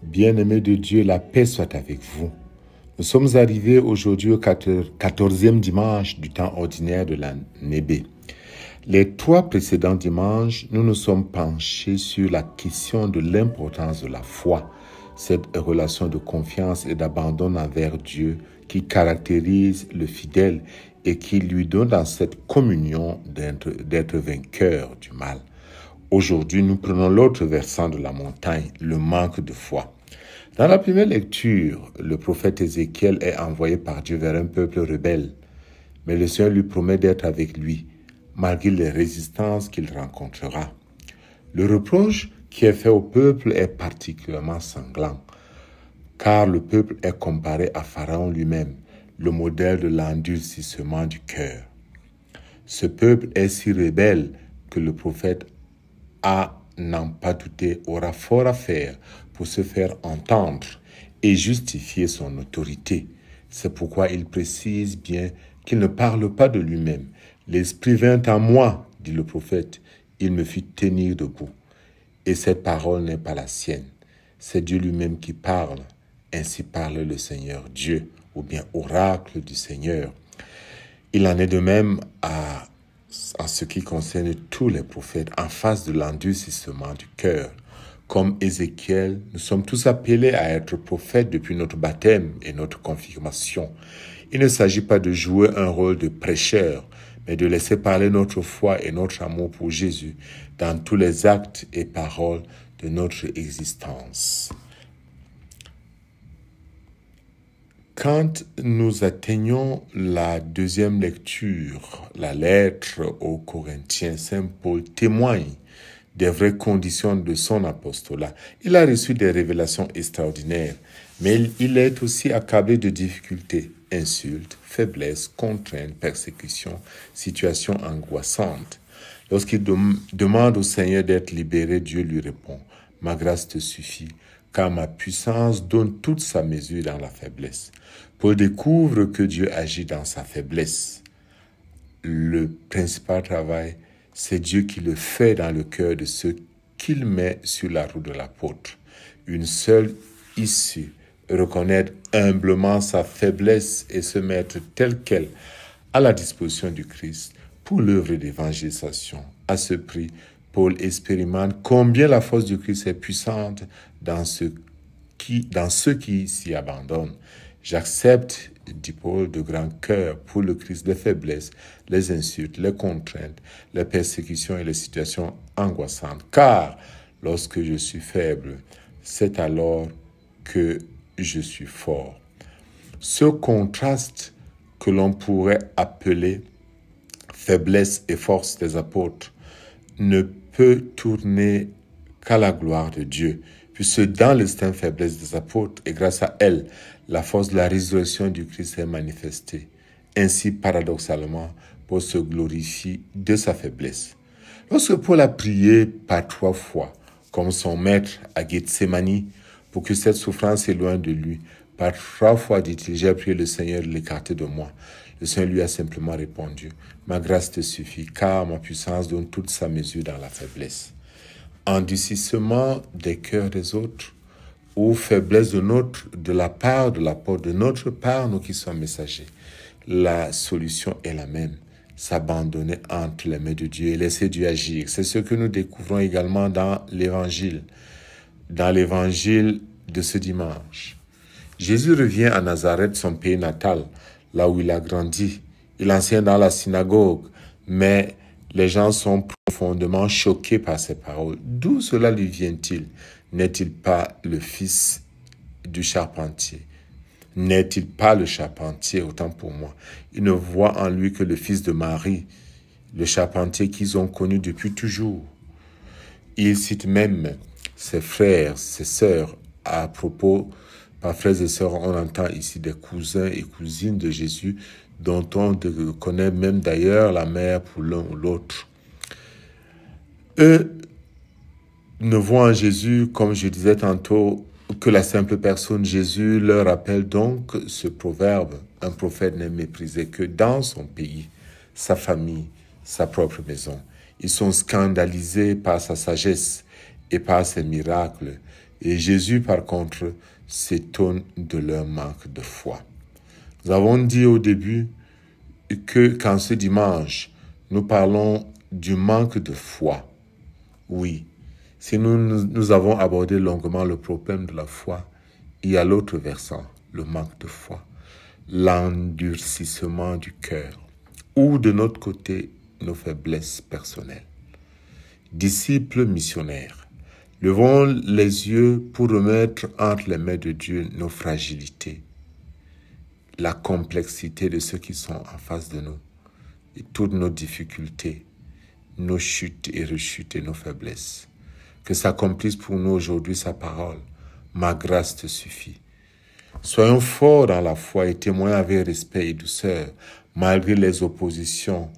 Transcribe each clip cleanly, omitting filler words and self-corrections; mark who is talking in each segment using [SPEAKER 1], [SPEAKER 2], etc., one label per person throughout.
[SPEAKER 1] Bien-aimés de Dieu, la paix soit avec vous. Nous sommes arrivés aujourd'hui au 14e dimanche du temps ordinaire de l'année B. Les 3 précédents dimanches, nous nous sommes penchés sur la question de l'importance de la foi, cette relation de confiance et d'abandon envers Dieu qui caractérise le fidèle et qui lui donne dans cette communion d'être vainqueur du mal. Aujourd'hui, nous prenons l'autre versant de la montagne, le manque de foi. Dans la première lecture, le prophète Ézéchiel est envoyé par Dieu vers un peuple rebelle, mais le Seigneur lui promet d'être avec lui, malgré les résistances qu'il rencontrera. Le reproche qui est fait au peuple est particulièrement sanglant, car le peuple est comparé à Pharaon lui-même, le modèle de l'endurcissement du cœur. Ce peuple est si rebelle que le prophète n'en pas douter, aura fort à faire pour se faire entendre et justifier son autorité. C'est pourquoi il précise bien qu'il ne parle pas de lui-même. « L'Esprit vint en moi, dit le prophète, il me fit tenir debout. » Et cette parole n'est pas la sienne. C'est Dieu lui-même qui parle. Ainsi parle le Seigneur Dieu, ou bien oracle du Seigneur. Il en est de même en ce qui concerne tous les prophètes, en face de l'endurcissement du cœur. Comme Ézéchiel, nous sommes tous appelés à être prophètes depuis notre baptême et notre confirmation. Il ne s'agit pas de jouer un rôle de prêcheur, mais de laisser parler notre foi et notre amour pour Jésus dans tous les actes et paroles de notre existence. Quand nous atteignons la deuxième lecture, la lettre aux Corinthiens, Saint Paul témoigne des vraies conditions de son apostolat. Il a reçu des révélations extraordinaires, mais il est aussi accablé de difficultés, insultes, faiblesses, contraintes, persécutions, situations angoissantes. Lorsqu'il demande au Seigneur d'être libéré, Dieu lui répond « Ma grâce te suffit, car ma puissance donne toute sa mesure dans la faiblesse. » Paul découvre que Dieu agit dans sa faiblesse. Le principal travail, c'est Dieu qui le fait dans le cœur de ceux qu'il met sur la route de l'apôtre. Une seule issue, reconnaître humblement sa faiblesse et se mettre tel quel à la disposition du Christ pour l'œuvre d'évangélisation. À ce prix, Paul expérimente combien la force du Christ est puissante dans ceux qui s'y abandonnent. J'accepte, dit Paul, de grand cœur pour le Christ les faiblesses, les insultes, les contraintes, les persécutions et les situations angoissantes. Car lorsque je suis faible, c'est alors que je suis fort. Ce contraste que l'on pourrait appeler faiblesse et force des apôtres ne peut tourner qu'à la gloire de Dieu, puisque dans l'extrême faiblesse des apôtres et grâce à elle, la force de la résurrection du Christ est manifestée. Ainsi, paradoxalement, Paul se glorifie de sa faiblesse. Lorsque Paul a prié par 3 fois, comme son maître à Gethsémani, pour que cette souffrance s'éloigne de lui, par 3 fois, dit-il, j'ai prié le Seigneur de l'écarter de moi. Le Seigneur lui a simplement répondu, ma grâce te suffit, car ma puissance donne toute sa mesure dans la faiblesse. Endurcissement des cœurs des autres ou faiblesse de la part de l'apôtre, de notre part, nous qui sommes messagers. La solution est la même, s'abandonner entre les mains de Dieu et laisser Dieu agir. C'est ce que nous découvrons également dans l'évangile de ce dimanche. Jésus revient à Nazareth, son pays natal, là où il a grandi. Il enseigne dans la synagogue, mais les gens sont profondément choqués par ses paroles. D'où cela lui vient-il? N'est-il pas le fils du charpentier? N'est-il pas le charpentier, autant pour moi? Ils ne voient en lui que le fils de Marie, le charpentier qu'ils ont connu depuis toujours. Il cite même ses frères, ses sœurs. À propos, par frères et sœurs, on entend ici des cousins et cousines de Jésus, dont on connaît même d'ailleurs la mère pour l'un ou l'autre. Eux ne voient en Jésus, comme je disais tantôt, que la simple personne. Jésus leur rappelle donc ce proverbe, un prophète n'est méprisé que dans son pays, sa famille, sa propre maison. Ils sont scandalisés par sa sagesse et par ses miracles. Et Jésus, par contre, s'étonne de leur manque de foi. Nous avons dit au début qu'en ce dimanche, nous parlons du manque de foi. Oui, si nous avons abordé longuement le problème de la foi, il y a l'autre versant, le manque de foi, l'endurcissement du cœur, ou de notre côté, nos faiblesses personnelles. Disciples missionnaires, levons les yeux pour remettre entre les mains de Dieu nos fragilités, la complexité de ceux qui sont en face de nous, et toutes nos difficultés, nos chutes et rechutes et nos faiblesses. Que s'accomplisse pour nous aujourd'hui sa parole. Ma grâce te suffit. Soyons forts dans la foi et témoignons avec respect et douceur, malgré les oppositions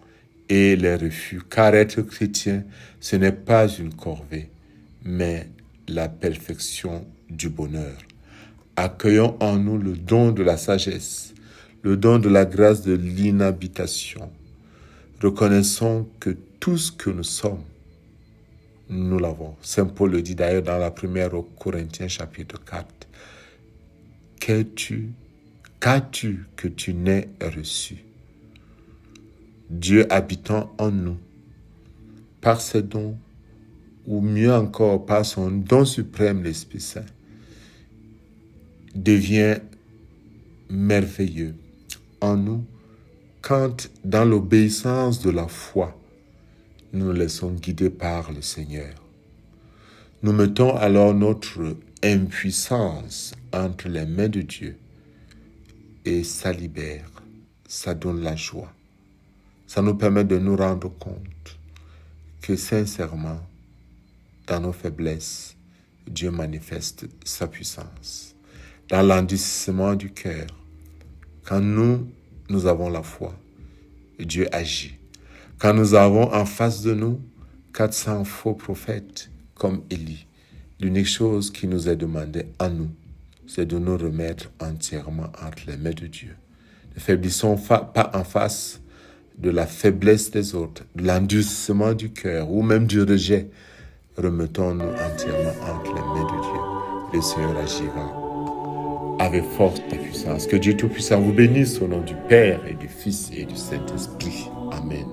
[SPEAKER 1] et les refus, car être chrétien, ce n'est pas une corvée, mais la perfection du bonheur. Accueillons en nous le don de la sagesse, le don de la grâce de l'inhabitation. Reconnaissons que tout ce que nous sommes, nous l'avons. Saint Paul le dit d'ailleurs dans la première aux Corinthiens chapitre 4. Qu'as-tu que tu n'aies reçu? Dieu habitant en nous, par ses dons, ou mieux encore par son don suprême, l'Esprit Saint, devient merveilleux en nous quand, dans l'obéissance de la foi, nous nous laissons guider par le Seigneur. Nous mettons alors notre impuissance entre les mains de Dieu et ça libère, ça donne la joie. Ça nous permet de nous rendre compte que sincèrement, dans nos faiblesses, Dieu manifeste sa puissance. Dans l'endurcissement du cœur, quand nous avons la foi, Dieu agit. Quand nous avons en face de nous 400 faux prophètes comme Élie, l'unique chose qui nous est demandée à nous, c'est de nous remettre entièrement entre les mains de Dieu. Ne faiblissons pas en face de la faiblesse des autres, de l'endurcissement du cœur ou même du rejet. Remettons-nous entièrement entre les mains de Dieu. Le Seigneur agira avec force et puissance. Que Dieu Tout-Puissant vous bénisse au nom du Père et du Fils et du Saint-Esprit. Amen.